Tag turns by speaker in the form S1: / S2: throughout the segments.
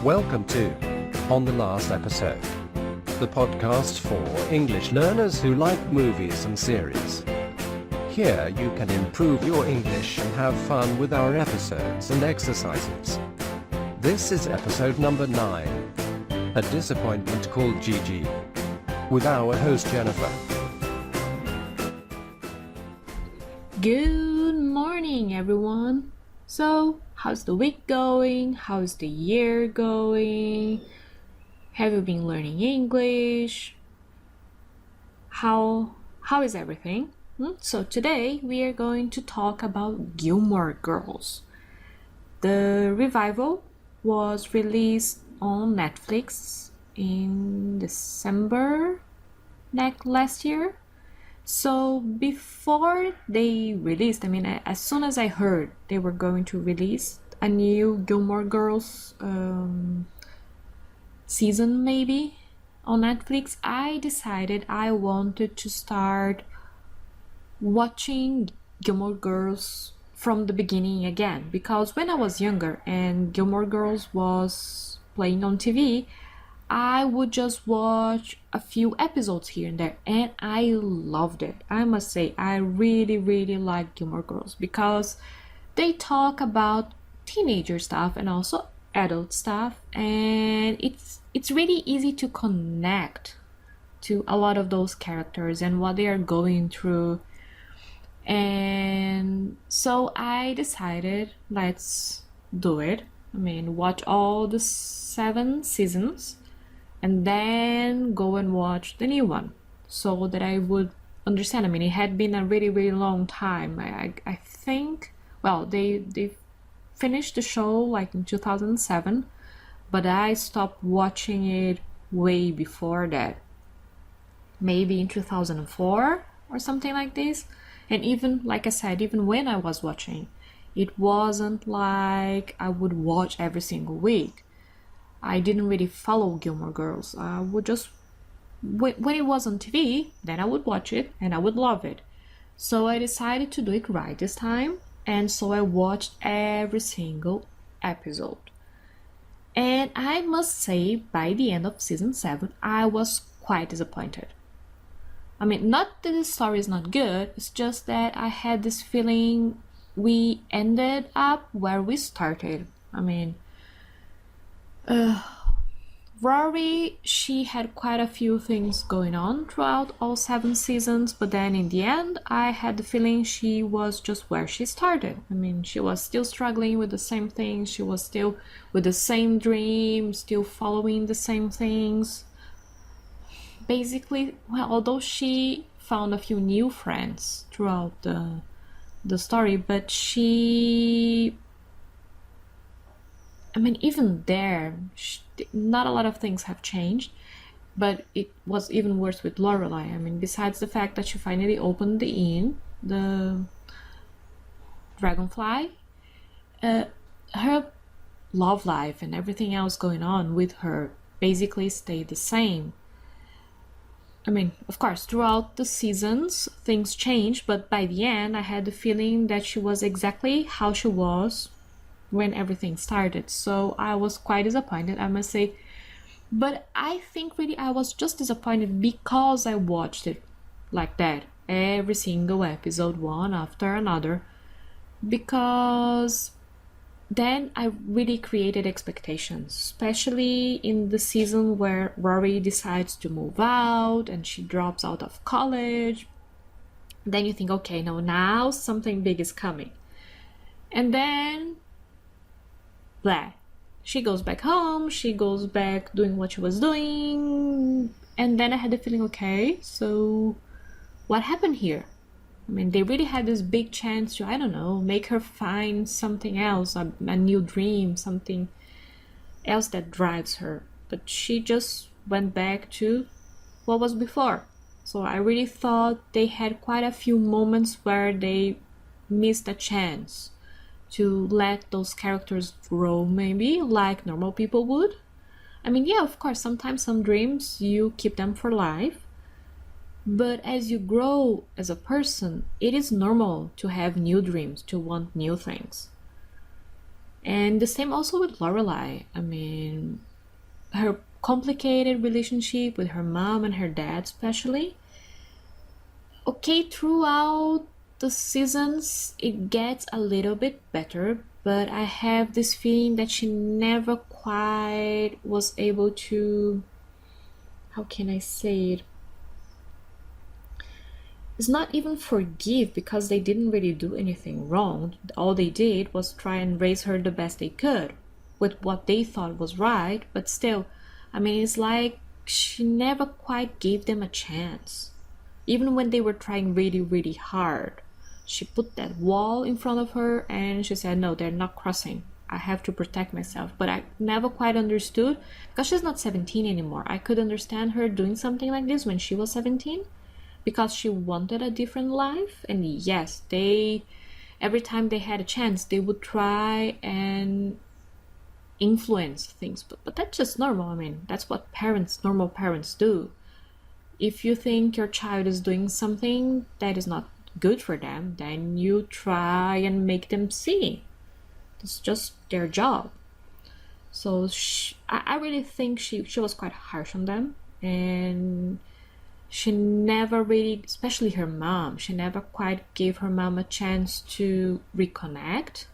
S1: Welcome to On the Last Episode, the podcast for English learners who like movies and series. Here you can improve your English and have fun with our episodes and exercises. This is episode number 9, A Disappointment Called Gigi, with our host Jennifer.
S2: Good morning, everyone. So, how's the week going? How's the year going? Have you been learning English? How is everything? So today we are going to talk about Gilmore Girls. The revival was released on Netflix in December last year. So before they released, as soon as I heard they were going to release a new Gilmore Girls season maybe on Netflix, I decided I wanted to start watching Gilmore Girls from the beginning again, because when I was younger and Gilmore Girls was playing on TV, I would just watch a few episodes here and there, and I loved it. I must say, I really, really like Gilmore Girls because they talk about teenager stuff and also adult stuff, and it's really easy to connect to a lot of those characters and what they are going through. And so I decided, let's do it. Watch all the 7 seasons and then go and watch the new one so that I would understand. It had been a really, really long time. I think, well, they finished the show like in 2007, but I stopped watching it way before that. Maybe in 2004 or something like this. And even, like I said, even when I was watching, it wasn't like I would watch every single week. I didn't really follow Gilmore Girls. I would just, when it was on TV, then I would watch it and I would love it. So I decided to do it right this time. And so I watched every single episode. And I must say, by the end of season 7, I was quite disappointed. Not that the story is not good, it's just that I had this feeling we ended up where we started. Rory, she had quite a few things going on throughout all 7 seasons, but then in the end, I had the feeling she was just where she started. She was still struggling with the same things, she was still with the same dream, still following the same things. Basically, although she found a few new friends throughout the story, but she... even there, not a lot of things have changed, but it was even worse with Lorelai. Besides the fact that she finally opened the inn, the Dragonfly, her love life and everything else going on with her basically stayed the same. Of course, throughout the seasons, things changed, but by the end, I had the feeling that she was exactly how she was when everything started. So I was quite disappointed, I must say. But I think really I was just disappointed because I watched it like that, every single episode, one after another, because then I really created expectations, especially in the season where Rory decides to move out and she drops out of college. Then you think, okay, now something big is coming. And then blah. She goes back home, she goes back doing what she was doing, and then I had the feeling, okay, so what happened here? They really had this big chance to, make her find something else, a new dream, something else that drives her. But she just went back to what was before. So I really thought they had quite a few moments where they missed a chance to let those characters grow, maybe like normal people would. Of course, sometimes some dreams, you keep them for life. But as you grow as a person, it is normal to have new dreams, to want new things. And the same also with Lorelai. I mean, her complicated relationship with her mom and her dad, especially. Okay, throughout the seasons, it gets a little bit better, but I have this feeling that she never quite was able to. How can I say it? It's not even forgive because they didn't really do anything wrong. All they did was try and raise her the best they could with what they thought was right, but still, I mean, it's like she never quite gave them a chance. Even when they were trying really, really hard, she put that wall in front of her and she said, no, they're not crossing. I have to protect myself. But I never quite understood because she's not 17 anymore. I could understand her doing something like this when she was 17 because she wanted a different life. And yes, every time they had a chance, they would try and influence things. But that's just normal. I mean, that's what normal parents do. If you think your child is doing something that is not good for them, then you try and make them see. It's just their job. So I really think she was quite harsh on them, and she never really, especially her mom, she never quite gave her mom a chance to reconnect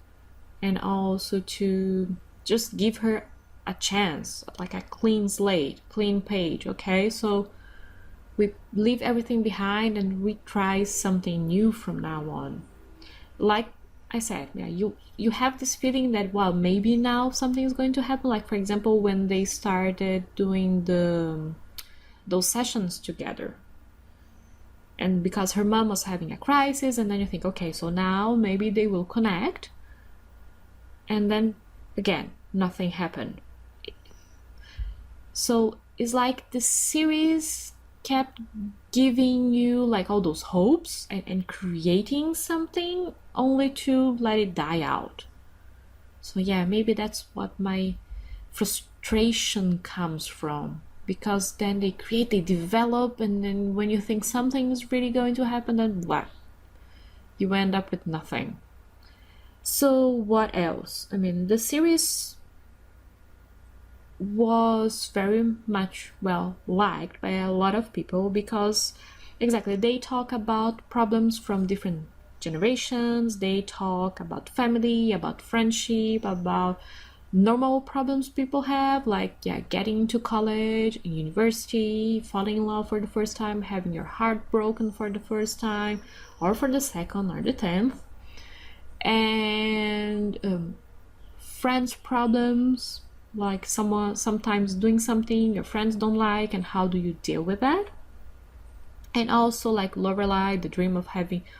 S2: and also to just give her a chance, like a clean slate, clean page, okay? So we leave everything behind and we try something new from now on. Like I said, yeah, you have this feeling that, well, maybe now something is going to happen. Like, for example, when they started doing those sessions together. And because her mom was having a crisis, and then you think, okay, so now maybe they will connect. And then, again, nothing happened. So it's like the series kept giving you like all those hopes and creating something only to let it die out. So yeah, maybe that's what my frustration comes from, because then they create, they develop, and then when you think something is really going to happen, then what? You end up with nothing. So what else? I mean, the series was very much well liked by a lot of people because exactly they talk about problems from different generations. They talk about family, about friendship, about normal problems people have, like getting into college, university, falling in love for the first time, having your heart broken for the first time, or for the second or the 10th, and friends problems, like someone sometimes doing something your friends don't like, and how do you deal with that? And also like Lorelai, the dream of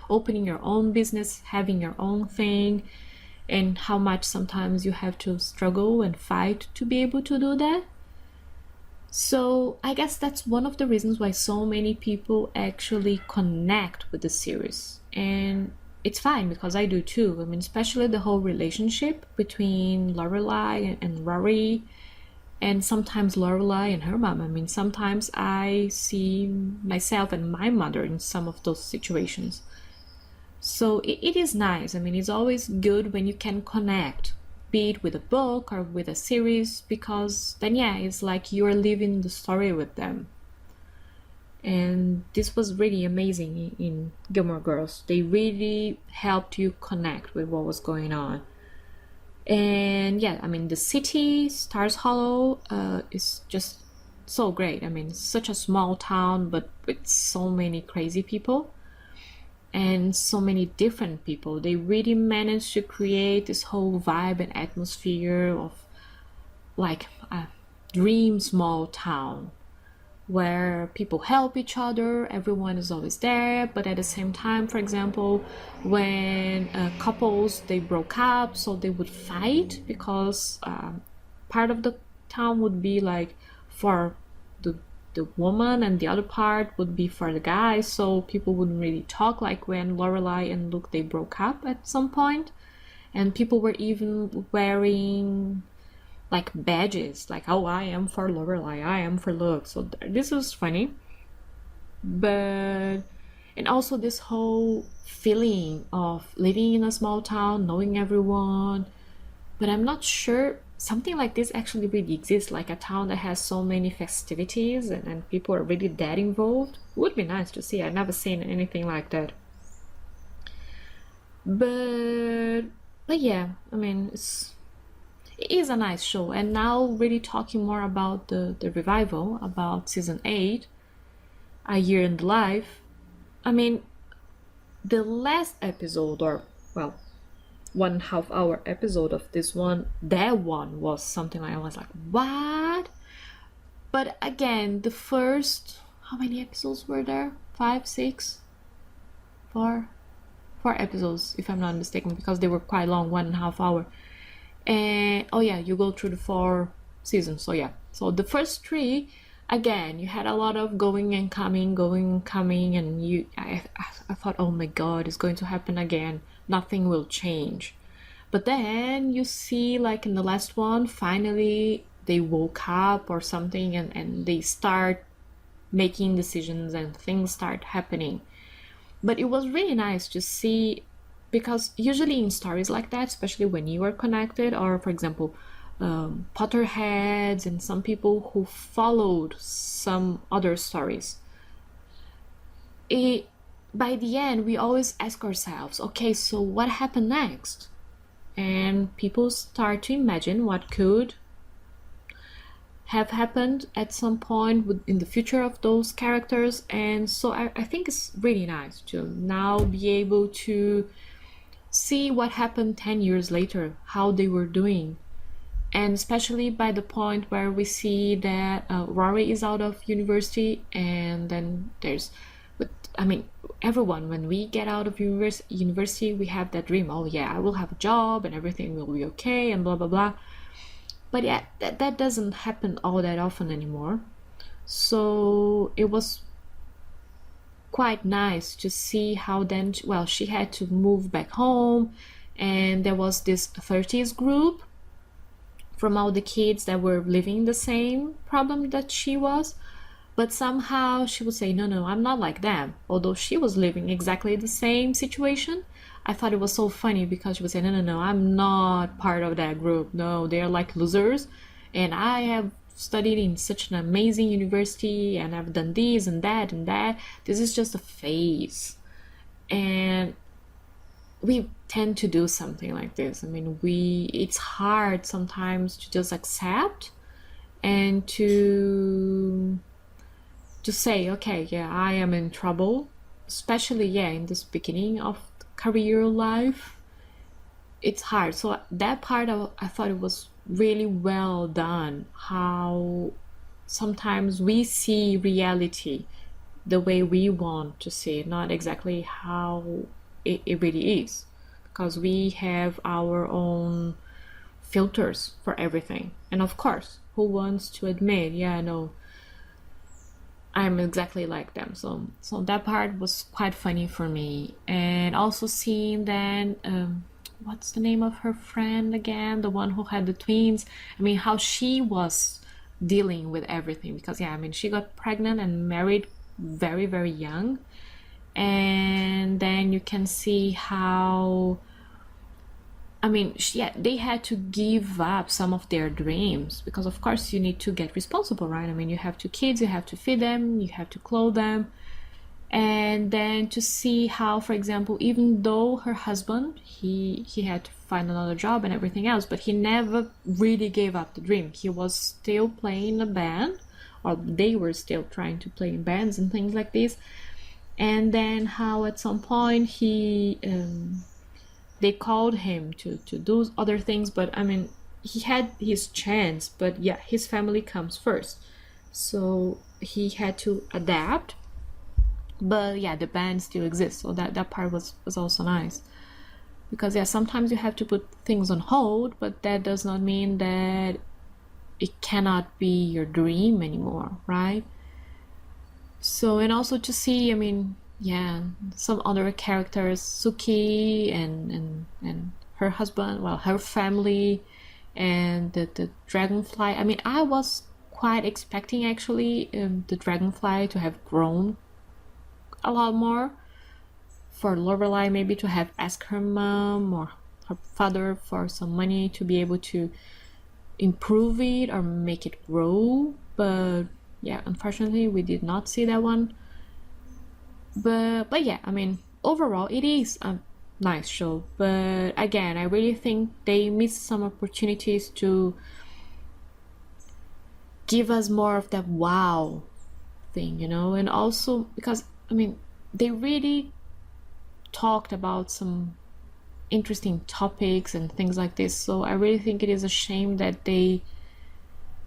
S2: opening your own business, having your own thing, and how much sometimes you have to struggle and fight to be able to do that. So I guess that's one of the reasons why so many people actually connect with the series. And it's fine because I do too. I mean, especially the whole relationship between Lorelai and Rory, and sometimes Lorelai and her mom. I mean, sometimes I see myself and my mother in some of those situations. So it is nice. I mean, it's always good when you can connect, be it with a book or with a series, because then, yeah, it's like you're living the story with them. And this was really amazing in Gilmore Girls. They really helped you connect with what was going on. And yeah, I mean, the city, Stars Hollow, is just so great. I mean, it's such a small town, but with so many crazy people and so many different people. They really managed to create this whole vibe and atmosphere of like a dream small town where people help each other, everyone is always there, but at the same time, for example, when couples, they broke up, so they would fight because part of the town would be like for the woman and the other part would be for the guy, so people wouldn't really talk, like when Lorelai and Luke, they broke up at some point, and people were even wearing like badges, like, oh, I am for Lorelai, I am for Luke. So this was funny. But and also this whole feeling of living in a small town, knowing everyone, but I'm not sure something like this actually really exists, like a town that has so many festivities and people are really that involved. Would be nice to see. I've never seen anything like that. But yeah, I mean, it is a nice show. And now really talking more about the revival, about season 8, A Year in the Life. I mean, the last episode, or well, 1.5 hour episode of this one, that one was something like, I was like, what? But again, the first, how many episodes were there? 5, 6, 4 episodes, if I'm not mistaken, because they were quite long, 1.5 hour. And oh yeah, you go through the 4 seasons. So yeah, so the first 3, again, you had a lot of going and coming, and I thought, oh my god, it's going to happen again, nothing will change. But then you see, like in the last one, finally they woke up or something, and they start making decisions and things start happening. But it was really nice to see, because usually in stories like that, especially when you are connected, or for example, Potterheads and some people who followed some other stories, by the end we always ask ourselves, okay, so what happened next? And people start to imagine what could have happened at some point in the future of those characters. And so I think it's really nice to now be able to see what happened 10 years later, how they were doing. And especially by the point where we see that Rory is out of university, and then everyone, when we get out of university, we have that dream, oh yeah, I will have a job and everything will be okay and blah blah blah. But yeah, that doesn't happen all that often anymore. So it was quite nice to see how then, well, she had to move back home, and there was this 30s group from all the kids that were living the same problem that she was. But somehow she would say, no, I'm not like them, although she was living exactly the same situation. I thought it was so funny because she would say, no, I'm not part of that group. No, they're like losers, and I have studied in such an amazing university, and I've done this and that and that. This is just a phase. And we tend to do something like this. I mean, it's hard sometimes to just accept and to say, okay, yeah, I am in trouble, especially, yeah, in this beginning of career life. It's hard. So that part I thought it was really well done, how sometimes we see reality the way we want to see it, not exactly how it really is, because we have our own filters for everything. And of course, who wants to admit, yeah, no, I'm exactly like them. So that part was quite funny for me. And also seeing then what's the name of her friend again, the one who had the twins, I mean, how she was dealing with everything, because yeah, I mean, she got pregnant and married very, very young. And then you can see how, I mean, they had to give up some of their dreams, because of course you need to get responsible, right? I mean, you have 2 kids, you have to feed them, you have to clothe them. And then to see how, for example, even though her husband, he had to find another job and everything else, but he never really gave up the dream. He was still playing a band, or they were still trying to play in bands and things like this. And then how at some point they called him to do other things, but I mean, he had his chance, but yeah, his family comes first, so he had to adapt. But yeah, the band still exists, so that part was also nice, because yeah, sometimes you have to put things on hold, but that does not mean that it cannot be your dream anymore, right? So, and also to see, I mean, yeah, some other characters, Suki and her husband, well, her family, and the dragonfly. I mean, I was quite expecting actually the dragonfly to have grown a lot more, for Lorelai maybe to have asked her mom or her father for some money to be able to improve it or make it grow. But yeah, unfortunately we did not see that one. But yeah, I mean, overall it is a nice show, but again, I really think they missed some opportunities to give us more of that wow thing, and also because I mean, they really talked about some interesting topics and things like this, so I really think it is a shame that they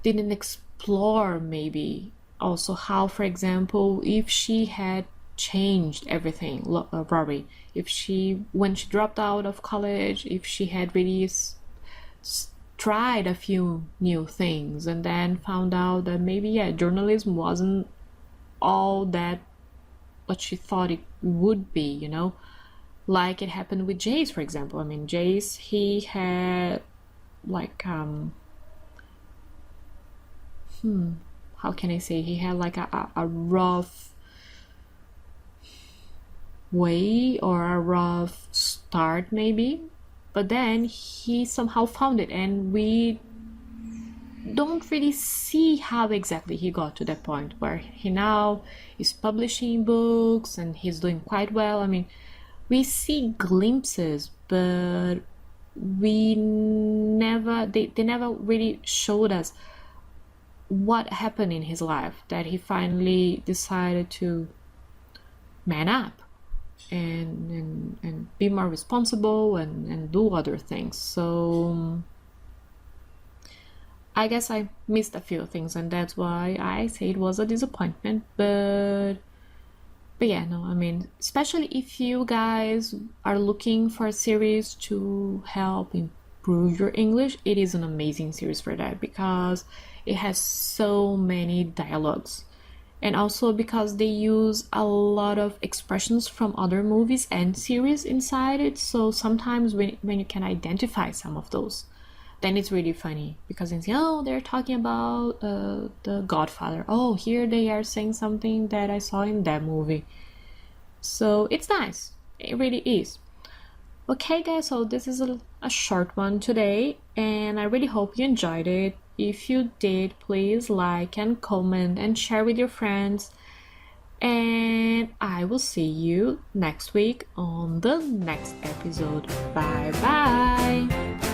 S2: didn't explore maybe also how, for example, if she had changed everything, Rory, if she, when she dropped out of college, if she had really tried a few new things and then found out that maybe, yeah, journalism wasn't all that what she thought it would be, like it happened with Jace, for example. I mean, Jace, he had like how can I say, he had like a rough way or a rough start maybe, but then he somehow found it, and we don't really see how exactly he got to that point where he now is publishing books and he's doing quite well. I mean, we see glimpses, but we never they never really showed us what happened in his life that he finally decided to man up and be more responsible and do other things. So I guess I missed a few things, and that's why I say it was a disappointment. But yeah, no, I mean, especially if you guys are looking for a series to help improve your English, it is an amazing series for that, because it has so many dialogues, and also because they use a lot of expressions from other movies and series inside it. So sometimes when you can identify some of those, then it's really funny, because it's, they're talking about the Godfather. Oh, here they are saying something that I saw in that movie. So it's nice. It really is. Okay, guys, so this is a short one today, and I really hope you enjoyed it. If you did, please like and comment and share with your friends. And I will see you next week on the next episode. Bye bye!